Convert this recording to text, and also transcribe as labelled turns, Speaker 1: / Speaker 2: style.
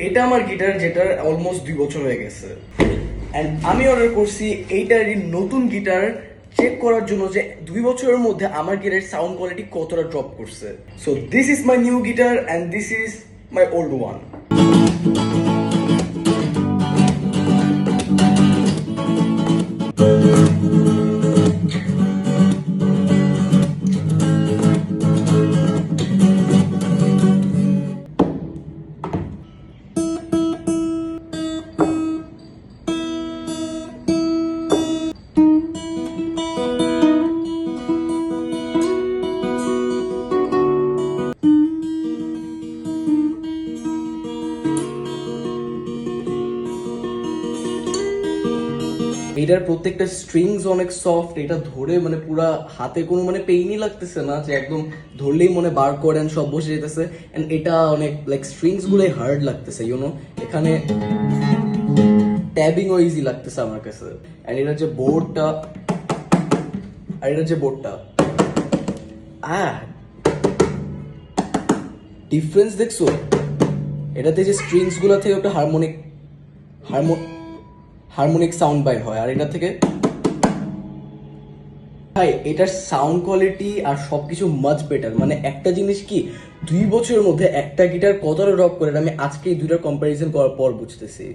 Speaker 1: এটা আমার গিটার, যেটার অলমোস্ট 2 বছর হয়ে গেছে। এন্ড আমি অর্ডার করছি এইটারই নতুন গিটার চেক করার জন্য যে 2 বছরের মধ্যে আমার গিটারের সাউন্ড কোয়ালিটি কতটা ড্রপ করছে। So this is my new guitar and this is my old one. এটার প্রত্যেকটা স্ট্রিংস অনেক সফট, এটা ধরে মানে পুরা হাতে কোনো মানে পেইনই লাগতেছে না, যে একদম ধরলেই মনে বার করেন সব বসে যেতেছে। এন্ড এটা অনেক লাইক স্ট্রিংস গুলোই হার্ড লাগতেছে, ইউনো এখানে ট্যাবিংও ইজি লাগতেছে আমার কাছে। এন্ড এটার যে বোর্ডটা, আর এটার যে বোর্ডটা ডিফারেন্স দেখছো? এটাতে যে স্ট্রিংস গুলা থেকে একটা হারমোনিক সাউন্ড বাইর হয়, আর এটা থেকে ভাই এটার সাউন্ড কোয়ালিটি আর সবকিছু মাচ বেটার। মানে একটা জিনিস কি, 2 বছরের মধ্যে একটা গিটার কতটা ড্রপ করে, এটা আমি আজকে এই দুইটার কম্পারিজন করার পর বুঝতেছি।